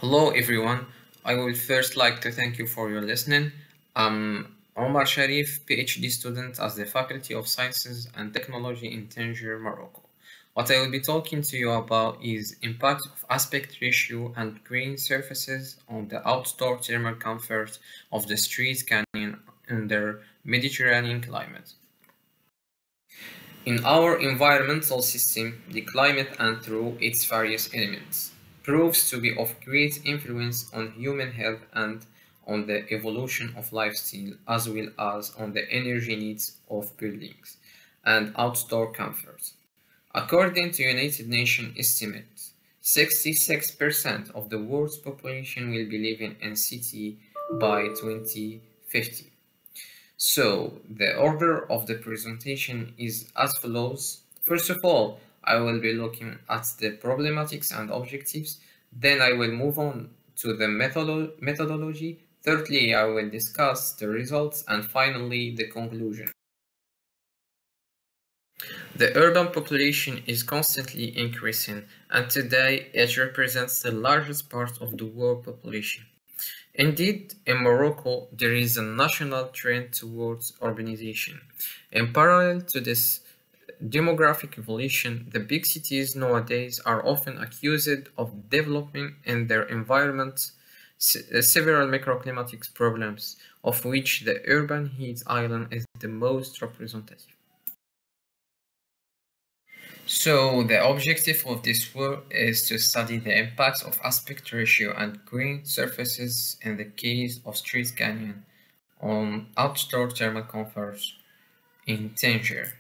Hello everyone. I would first like to thank you for your listening. I'm Omar Charif, PhD student at the Faculty of Sciences and Technology in Tangier, Morocco. What I will be talking to you about is impact of aspect ratio and green surfaces on the outdoor thermal comfort of the street canyon under Mediterranean climate. In our environmental system, the climate and through its various elements proves to be of great influence on human health and on the evolution of lifestyle as well as on the energy needs of buildings and outdoor comfort. According to United Nations estimates, 66% of the world's population will be living in city by 2050. So, the order of the presentation is as follows. First of all, I will be looking at the problematics and objectives. Then I will move on to the methodology. Thirdly, I will discuss the results. And finally, the conclusion. The urban population is constantly increasing, and today it represents the largest part of the world population. Indeed, in Morocco, there is a national trend towards urbanization. In parallel to this demographic evolution, the big cities nowadays are often accused of developing in their environments several microclimatic problems, of which the urban heat island is the most representative. So the objective of this work is to study the impact of aspect ratio and green surfaces in the case of street canyon on outdoor thermal comfort in Tangier.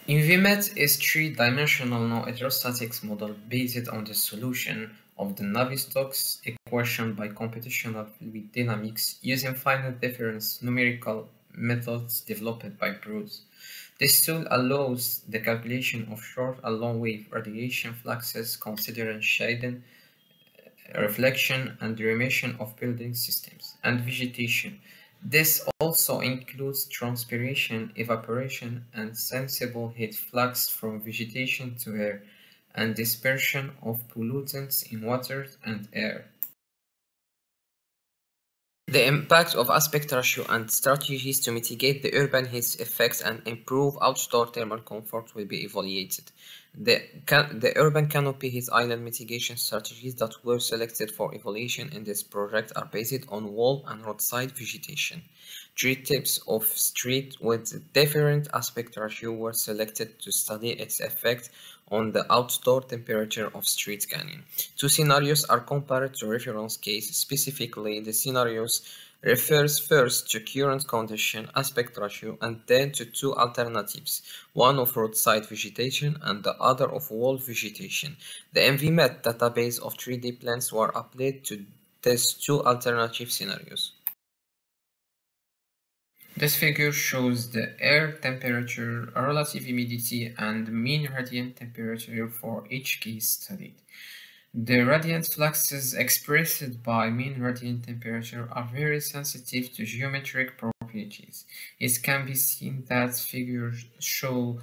ENVI-met is a three-dimensional non-hydrostatics model based on the solution of the Navier-Stokes equation by computational fluid dynamics using finite difference numerical methods developed by Bruce. This tool allows the calculation of short and long-wave radiation fluxes considering shading, reflection, and remission of building systems, and vegetation. This also includes transpiration, evaporation, and sensible heat flux from vegetation to air, and dispersion of pollutants in water and air. The impact of aspect ratio and strategies to mitigate the urban heat effects and improve outdoor thermal comfort will be evaluated. The urban canopy heat island mitigation strategies that were selected for evaluation in this project are based on wall and roadside vegetation. Three types of street with different aspect ratio were selected to study its effect on the outdoor temperature of street canyon. Two scenarios are compared to reference case. Specifically, the scenarios refers first to current condition, aspect ratio, and then to two alternatives, one of roadside vegetation and the other of wall vegetation. The ENVI-met database of 3D plans were applied to test two alternative scenarios. This figure shows the air temperature, relative humidity, and mean radiant temperature for each case studied. The radiant fluxes expressed by mean radiant temperature are very sensitive to geometric properties. It can be seen that figures show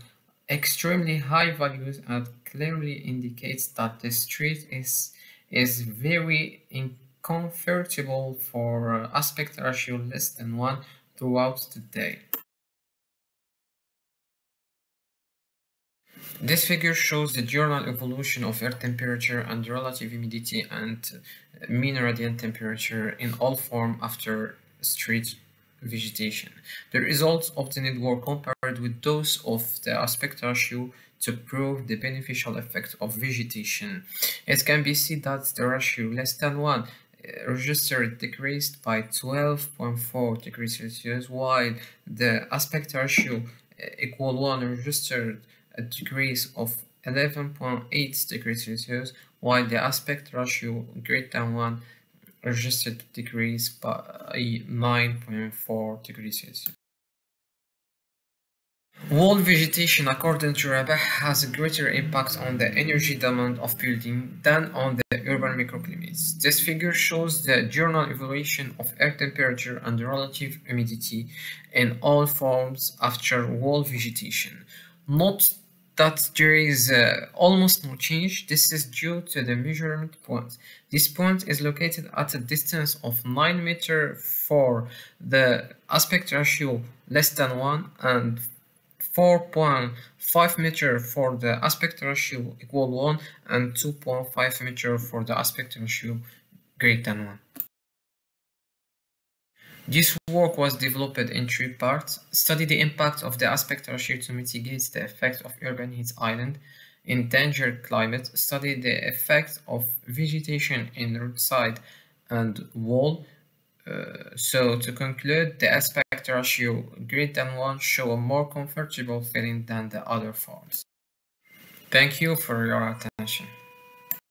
extremely high values and clearly indicates that the street is very uncomfortable for aspect ratio less than 1 throughout the day. This figure shows the diurnal evolution of air temperature and relative humidity and mean radiant temperature in all forms after street vegetation. The results obtained were compared with those of the aspect ratio to prove the beneficial effect of vegetation. It can be seen that the ratio less than 1 registered decreased by 12.4 degrees Celsius, while the aspect ratio equal 1 registered a decrease of 11.8 degrees Celsius, while the aspect ratio greater than 1 registered a decrease by 9.4 degrees Celsius. Wall vegetation, according to Rabah, has a greater impact on the energy demand of building than on the urban microclimates. This figure shows the diurnal evolution of air temperature and relative humidity in all forms after wall vegetation. Note that there is almost no change. This is due to the measurement point. This point is located at a distance of 9 meters for the aspect ratio less than 1 and 4.5 meters for the aspect ratio equal 1 and 2.5 meters for the aspect ratio greater than 1. This work was developed in 3 parts. Study the impact of the aspect ratio to mitigate the effect of urban heat island in Tangier climate. Study the effect of vegetation in roadside and wall. So to conclude, the aspect ratio greater than 1 show a more comfortable feeling than the other forms. Thank you for your attention.